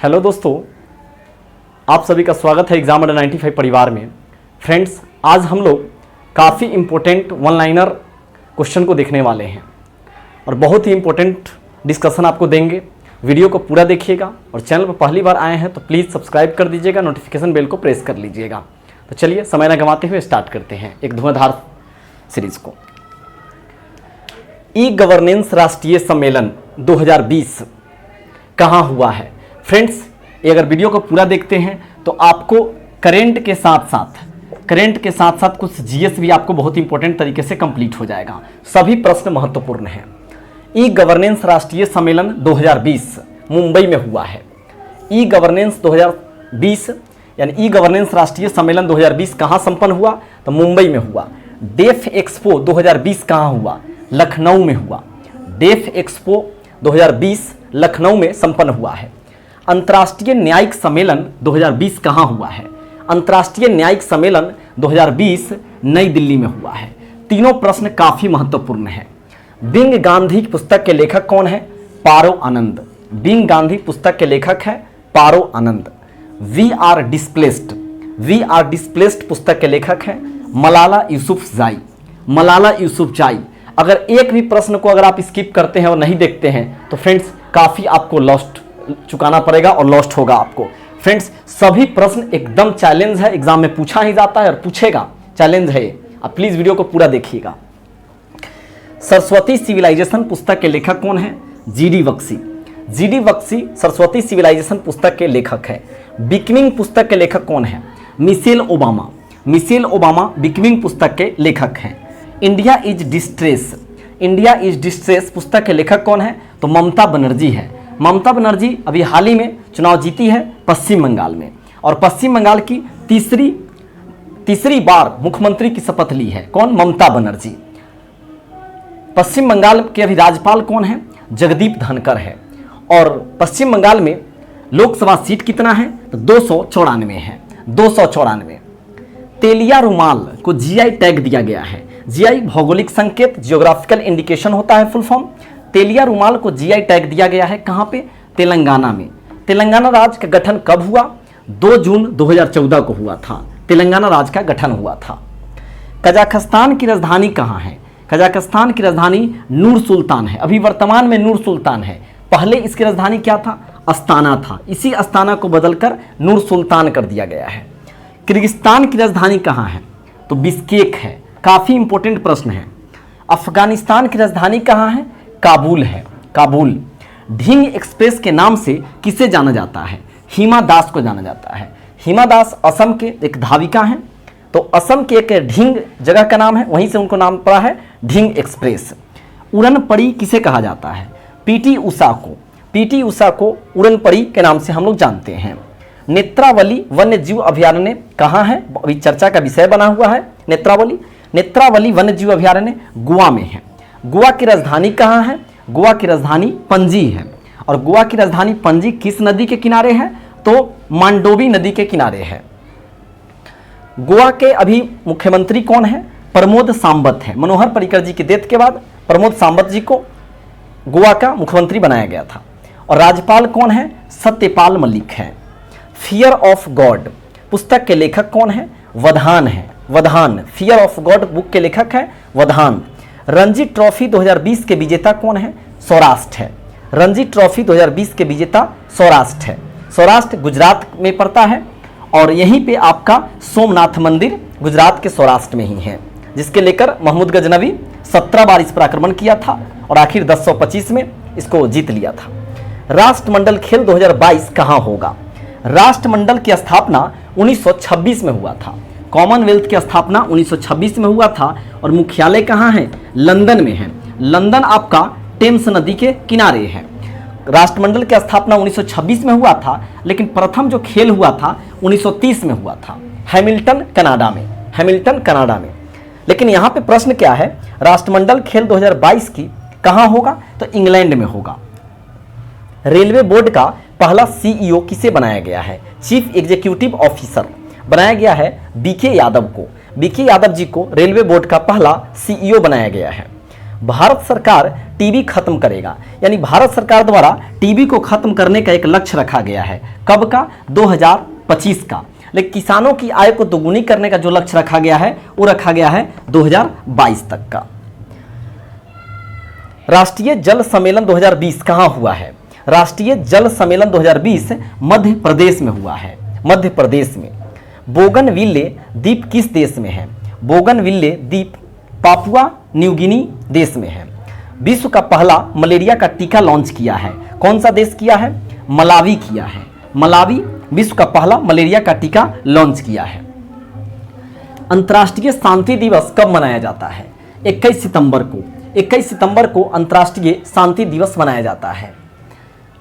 Hello दोस्तों, आप सभी का स्वागत है एग्जाम अंडर 95 परिवार में। फ्रेंड्स, आज हम लोग काफ़ी इम्पोर्टेंट वन लाइनर क्वेश्चन को देखने वाले हैं और बहुत ही इम्पोर्टेंट डिस्कशन आपको देंगे। वीडियो को पूरा देखिएगा और चैनल पर पहली बार आए हैं तो प्लीज़ सब्सक्राइब कर दीजिएगा, नोटिफिकेशन बेल को प्रेस कर लीजिएगा। तो चलिए समय न गंवाते हुए स्टार्ट करते हैं एक धुआंधार सीरीज को। ई गवर्नेंस राष्ट्रीय सम्मेलन 2020 कहाँ हुआ है? फ्रेंड्स, ये अगर वीडियो को पूरा देखते हैं तो आपको करेंट के साथ साथ कुछ जीएस भी आपको बहुत इंपॉर्टेंट तरीके से कंप्लीट हो जाएगा। सभी प्रश्न महत्वपूर्ण हैं। ई गवर्नेंस राष्ट्रीय सम्मेलन 2020 मुंबई में हुआ है। ई गवर्नेंस 2020 यानी ई गवर्नेंस राष्ट्रीय सम्मेलन 2020 कहाँ संपन्न हुआ? तो मुंबई में हुआ। डेफ एक्सपो 2020 कहाँ हुआ? लखनऊ में हुआ। डेफ एक्सपो 2020 लखनऊ में संपन्न हुआ है। अंतर्राष्ट्रीय न्यायिक सम्मेलन 2020 कहाँ हुआ है? अंतर्राष्ट्रीय न्यायिक सम्मेलन 2020 नई दिल्ली में हुआ है। तीनों प्रश्न काफी महत्वपूर्ण है। बिंग गांधी पुस्तक के लेखक कौन है? पारो आनंद। बिंग गांधी पुस्तक के लेखक है पारो आनंद। वी आर डिस्प्लेस्ड पुस्तक के लेखक है मलाला यूसुफजाई। मलाला यूसुफजाई। अगर एक भी प्रश्न को अगर आप स्किप करते हैं और नहीं देखते हैं तो फ्रेंड्स काफ़ी आपको लॉस्ट चुकाना पड़ेगा और लॉस्ट होगा आपको। फ्रेंड्स, सभी प्रश्न एकदम चैलेंज है, एग्जाम में पूछा ही जाता है और पूछेगा, चैलेंज है। आप प्लीज़ वीडियो को पूरा देखिएगा। सरस्वती सिविलाइजेशन पुस्तक के लेखक कौन है? GD Bakshi. GD Bakshi Saraswati civilization पुस्तक के लेखक है। बिकमिंग पुस्तक के लेखक कौन है? Michelle Obama. Michelle Obama becoming पुस्तक के लेखक हैं। इंडिया इज डिस्ट्रेस पुस्तक के लेखक कौन है? तो ममता बनर्जी है। ममता बनर्जी अभी हाल ही में चुनाव जीती है पश्चिम बंगाल में और पश्चिम बंगाल की तीसरी बार मुख्यमंत्री की शपथ ली है। कौन? ममता बनर्जी। पश्चिम बंगाल के अभी राज्यपाल कौन है? जगदीप धनखड़ है। और पश्चिम बंगाल में लोकसभा सीट कितना है? तो 294 है। 294। तेलिया रुमाल को जीआई टैग दिया गया है। जीआई भौगोलिक संकेत, जियोग्राफिकल इंडिकेशन होता है फुल फॉर्म। तेलिया रुमाल को जीआई टैग दिया गया है कहाँ पे? तेलंगाना में। तेलंगाना राज्य का गठन कब हुआ? 2 जून 2014 को हुआ था। तेलंगाना राज्य का गठन हुआ था। कजाकिस्तान की राजधानी कहाँ है? कजाकिस्तान की राजधानी नूर सुल्तान है। अभी वर्तमान में नूर सुल्तान है। पहले इसकी राजधानी क्या था? अस्ताना था। इसी अस्ताना को बदलकर नूर सुल्तान कर दिया गया है। किर्गिस्तान की राजधानी कहाँ है? तो बिश्केक है। काफ़ी इंपॉर्टेंट प्रश्न है। अफगानिस्तान की राजधानी कहाँ है? काबुल है। काबुल। ढींग एक्सप्रेस के नाम से किसे जाना जाता है? हिमा दास को जाना जाता है। हिमा दास असम के एक धाविका हैं। तो असम के एक ढींग जगह का नाम है, वहीं से उनको नाम पड़ा है ढींग एक्सप्रेस। उड़न पड़ी किसे कहा जाता है? पीटी उषा को। पीटी उषा को उड़न पड़ी के नाम से हम लोग जानते हैं। नेत्रावली वन्य जीव अभयारण्य कहाँ है? अभी चर्चा का विषय बना हुआ है नेत्रावली वन्य जीव अभयारण्य गोवा में है। गोवा की राजधानी कहाँ है? गोवा की राजधानी पणजी है। और गोवा की राजधानी पणजी किस नदी के किनारे है? तो मांडोवी नदी के किनारे है। गोवा के अभी मुख्यमंत्री कौन है? प्रमोद सावंत है। मनोहर पर्रिकर जी की डेथ के बाद प्रमोद सावंत जी को गोवा का मुख्यमंत्री बनाया गया था। और राज्यपाल कौन है? सत्यपाल मलिक है। फियर ऑफ गॉड पुस्तक के लेखक कौन है? वधान है। वधान। फियर ऑफ गॉड बुक के लेखक है वधान। रणजी ट्रॉफी 2020 के विजेता कौन है? सौराष्ट्र है। रणजी ट्रॉफी 2020 के विजेता सौराष्ट्र है। सौराष्ट्र गुजरात में पड़ता है और यहीं पे आपका सोमनाथ मंदिर गुजरात के सौराष्ट्र में ही है, जिसके लेकर महमूद गजनवी 17 बार इस पर आक्रमण किया था और आखिर 1025 में इसको जीत लिया था। राष्ट्रमंडल खेल 2022 कहाँ होगा? राष्ट्रमंडल की स्थापना 1926 में हुआ था। कॉमनवेल्थ की स्थापना 1926 में हुआ था और मुख्यालय कहाँ है? लंदन में है। लंदन आपका टेम्स नदी के किनारे है। राष्ट्रमंडल की स्थापना 1926 में हुआ था, लेकिन प्रथम जो खेल हुआ था 1930 में हुआ था हैमिल्टन कनाडा में। लेकिन यहाँ पे प्रश्न क्या है? राष्ट्रमंडल खेल 2022 की कहाँ होगा? तो इंग्लैंड में होगा। रेलवे बोर्ड का पहला सीईओ किसे बनाया गया है? चीफ एग्जीक्यूटिव ऑफिसर बनाया गया है बीके यादव को। बीके यादव जी को रेलवे बोर्ड का पहला सीईओ बनाया गया है। भारत सरकार टीबी खत्म करेगा, यानी भारत सरकार द्वारा टीबी को खत्म करने का एक लक्ष्य रखा गया है। कब का? 2025 का। लेकिन किसानों की आय को दोगुनी करने का जो लक्ष्य रखा गया है वो रखा गया है 2022 तक का। राष्ट्रीय जल सम्मेलन 2020 कहाँ हुआ है? राष्ट्रीय जल सम्मेलन 2020 मध्य प्रदेश में हुआ है। मध्य प्रदेश में। बोगनविले द्वीप किस देश में है? बोगनविले द्वीप पापुआ न्यू गिनी देश में है। विश्व का पहला मलेरिया का टीका लॉन्च किया है। कौन सा देश किया है? मलावी किया है। मलावी विश्व का पहला मलेरिया का टीका लॉन्च किया है। अंतर्राष्ट्रीय शांति दिवस कब मनाया जाता है? 21 सितंबर को। 21 सितंबर को अंतर्राष्ट्रीय शांति दिवस मनाया जाता है।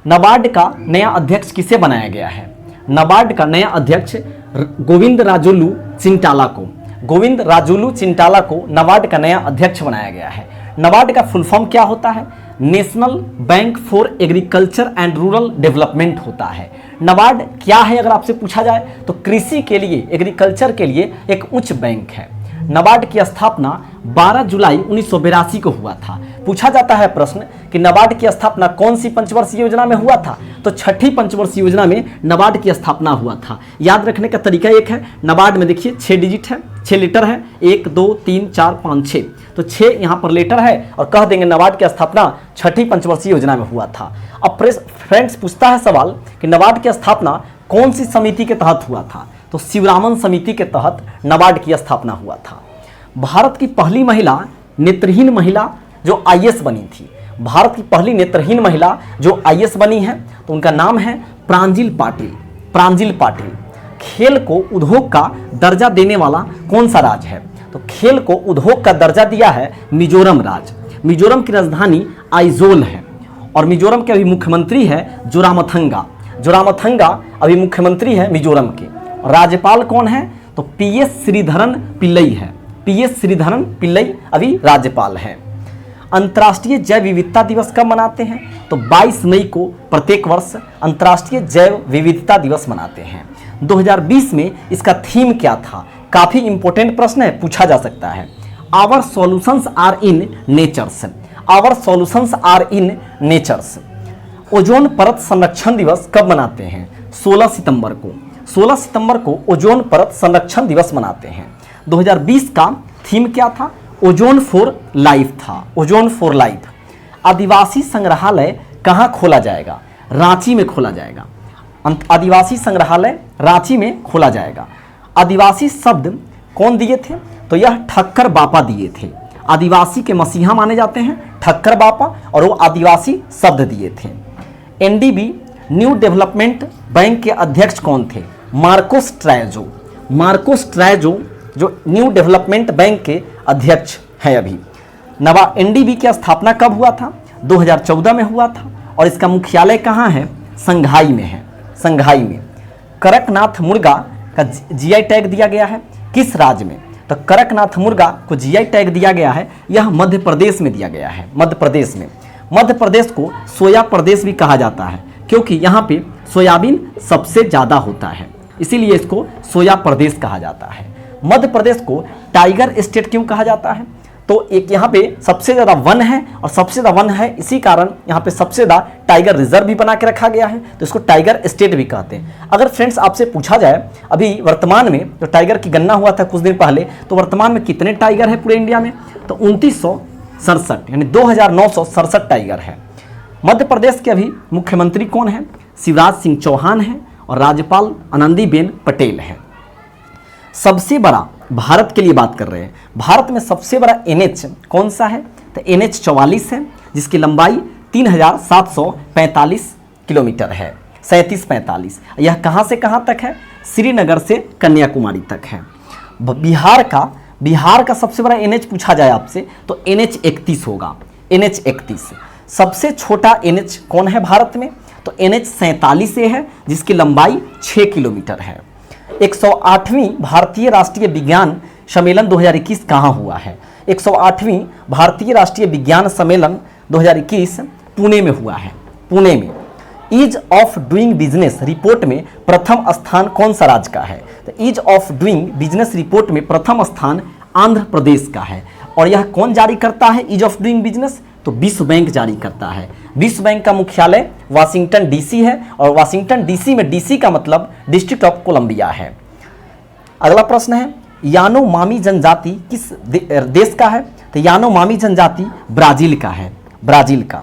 नाबार्ड का नया अध्यक्ष किसे बनाया गया है? नाबार्ड का नया अध्यक्ष गोविंद राजुलू चिंटाला को। गोविंद राजुलू चिंटाला को नाबार्ड का नया अध्यक्ष बनाया गया है। नाबार्ड का फुल फॉर्म क्या होता है? National bank for agriculture and rural development होता है। नाबार्ड क्या है अगर आपसे पूछा जाए तो कृषि के लिए, एग्रीकल्चर के लिए एक उच्च बैंक है। नाबार्ड की स्थापना 12 जुलाई 1982 को हुआ था। पूछा जाता है प्रश्न कि नाबार्ड की स्थापना कौन सी पंचवर्षीय योजना में हुआ था? तो छठी पंचवर्षीय योजना में नाबार्ड की स्थापना हुआ था। याद रखने का तरीका एक है, नाबार्ड में देखिए 6 डिजिट है, 6 लेटर है, 1 2 3 4 5 6, तो 6 यहाँ पर लेटर है और कह देंगे नाबार्ड की स्थापना छठी पंचवर्षीय योजना में हुआ था। अब फ्रेंड्स पूछता है सवाल कि नाबार्ड की स्थापना कौन सी समिति के तहत हुआ था? तो शिवरामन समिति के तहत नाबार्ड की स्थापना हुआ था। भारत की पहली महिला नेत्रहीन महिला जो आईएएस बनी थी, भारत की पहली नेत्रहीन महिला जो आईएएस बनी है तो उनका नाम है प्रांजिल पाटिल। प्रांजिल पाटिल। खेल को उद्योग का दर्जा देने वाला कौन सा राज्य है? तो खेल को उद्योग का दर्जा दिया है मिजोरम राज्य। मिजोरम की राजधानी आइजोल है और मिजोरम के अभी मुख्यमंत्री है जोरामथंगा। जोरामथंगा अभी मुख्यमंत्री है मिजोरम के। राज्यपाल कौन है? तो पीएस श्रीधरन पिल्लई है। पीएस श्रीधरन पिल्लई अभी राज्यपाल है। अंतर्राष्ट्रीय जैव विविधता दिवस कब मनाते हैं? तो 22 मई को प्रत्येक वर्ष अंतर्राष्ट्रीय जैव विविधता दिवस मनाते हैं। 2020 में इसका थीम क्या था? काफी इंपॉर्टेंट प्रश्न है, पूछा जा सकता है। Our solutions are in natures. Our solutions are in natures. Ozone परत संरक्षण दिवस कब मनाते हैं? 16 सितंबर को। 16 सितंबर को ओजोन परत संरक्षण दिवस मनाते हैं। 2020 का थीम क्या था? ओजोन फॉर लाइफ था। Ozone for life. आदिवासी संग्रहालय कहाँ खोला जाएगा? रांची में खोला जाएगा। आदिवासी संग्रहालय रांची में खोला जाएगा। आदिवासी शब्द कौन दिए थे? तो यह ठक्कर बापा दिए थे। आदिवासी के मसीहा माने जाते हैं ठक्कर बापा और वो आदिवासी शब्द दिए थे। एनडीबी न्यू डेवलपमेंट बैंक के अध्यक्ष कौन थे? मार्कोस ट्रायजो। मार्कोस ट्रायजो जो न्यू डेवलपमेंट बैंक के अध्यक्ष हैं अभी। नवा एनडीबी की स्थापना कब हुआ था? 2014 में हुआ था और इसका मुख्यालय कहाँ है? संघाई में है। संघाई में। कड़कनाथ मुर्गा का जीआई टैग दिया गया है किस राज्य में? तो कड़कनाथ मुर्गा को जीआई टैग दिया गया है, यह मध्य प्रदेश में दिया गया है। मध्य प्रदेश में। मध्य प्रदेश को सोया प्रदेश भी कहा जाता है क्योंकि यहाँ पे सोयाबीन सबसे ज़्यादा होता है, इसीलिए इसको सोया प्रदेश कहा जाता है। मध्य प्रदेश को टाइगर स्टेट क्यों कहा जाता है? तो एक यहाँ पे सबसे ज़्यादा वन है और सबसे ज़्यादा वन है इसी कारण यहाँ पे सबसे ज़्यादा टाइगर रिजर्व भी बना के रखा गया है, तो इसको टाइगर स्टेट भी कहते हैं। अगर फ्रेंड्स आपसे पूछा जाए अभी वर्तमान में जो टाइगर की गणना हुआ था कुछ दिन पहले, तो वर्तमान में कितने टाइगर है पूरे इंडिया में? तो 2967 यानी 2967 टाइगर है। मध्य प्रदेश के अभी मुख्यमंत्री कौन है? शिवराज सिंह चौहान है और राज्यपाल आनंदीबेन पटेल है। सबसे बड़ा भारत के लिए बात कर रहे हैं, भारत में सबसे बड़ा एनएच कौन सा है? तो एनएच 44 है जिसकी लंबाई 3745 किलोमीटर है। 3745। यह कहाँ से कहाँ तक है? श्रीनगर से कन्याकुमारी तक है। बिहार का सबसे बड़ा एनएच पूछा जाए आपसे तो एनएच 31 होगा। एनएच 31। सबसे छोटा एनएच कौन है भारत में? तो एनएच 47 है जिसकी लंबाई 6 किलोमीटर है। 108वीं भारतीय राष्ट्रीय विज्ञान सम्मेलन 2021 कहाँ हुआ है? 108वीं भारतीय राष्ट्रीय विज्ञान सम्मेलन 2021 पुणे में हुआ है। पुणे में। Ease of doing business report में प्रथम स्थान कौन सा राज्य का है? तो ease of doing business report में प्रथम स्थान आंध्र प्रदेश का है। और यह कौन जारी करता है ईज ऑफ डूइंग बिजनेस? तो विश्व बैंक जारी करता है। विश्व बैंक का मुख्यालय वाशिंगटन डीसी है और वाशिंगटन डीसी में डीसी का मतलब डिस्ट्रिक्ट ऑफ कोलंबिया है। अगला प्रश्न है यानोमामी जनजाति किस देश का है? तो यानोमामी जनजाति ब्राजील का है, ब्राजील का।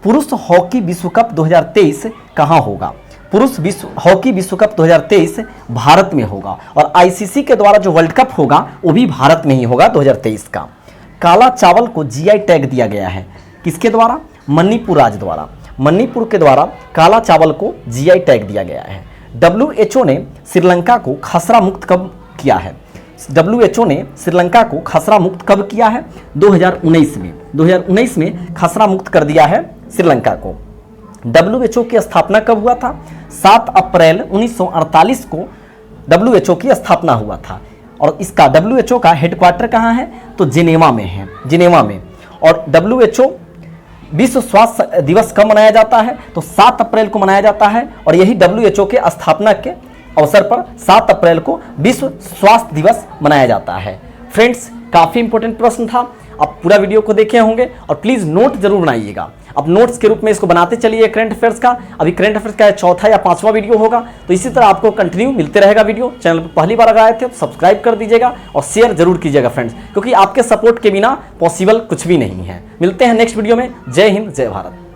पुरुष हॉकी विश्व कप 2023 कहाँ होगा? पुरुष हॉकी विश्व कप 2023 भारत में होगा और आईसीसी के द्वारा जो वर्ल्ड कप होगा वो भी भारत में ही होगा 2023 का। काला चावल को जीआई टैग दिया गया है, किसके द्वारा? मणिपुर राज्य द्वारा। मणिपुर के द्वारा काला चावल को जीआई टैग दिया गया है। WHO ने श्रीलंका को खसरा मुक्त कब किया है? WHO ने श्रीलंका को खसरा मुक्त कब किया है? 2019 में। 2019 में खसरा मुक्त कर दिया है श्रीलंका को। WHO की स्थापना कब हुआ था? 7 अप्रैल 1948 को WHO की स्थापना हुआ था और इसका WHO का हेडक्वार्टर कहाँ है? तो जिनेवा में है, जिनेवा में। और WHO विश्व स्वास्थ्य दिवस कब मनाया जाता है? तो 7 अप्रैल को मनाया जाता है और यही WHO के स्थापना के अवसर पर 7 अप्रैल को विश्व स्वास्थ्य दिवस मनाया जाता है। फ्रेंड्स, काफ़ी इंपॉर्टेंट प्रश्न था, आप पूरा वीडियो को देखे होंगे और प्लीज़ नोट जरूर बनाइएगा। अब नोट्स के रूप में इसको बनाते चलिए करंट अफेयर्स का। अभी करंट अफेयर्स का चौथा या 5वां वीडियो होगा, तो इसी तरह आपको कंटिन्यू मिलते रहेगा वीडियो। चैनल पर पहली बार अगर आए थे तो सब्सक्राइब कर दीजिएगा और शेयर जरूर कीजिएगा फ्रेंड्स, क्योंकि आपके सपोर्ट के बिना पॉसिबल कुछ भी नहीं है। मिलते हैं नेक्स्ट वीडियो में। जय हिंद, जय भारत।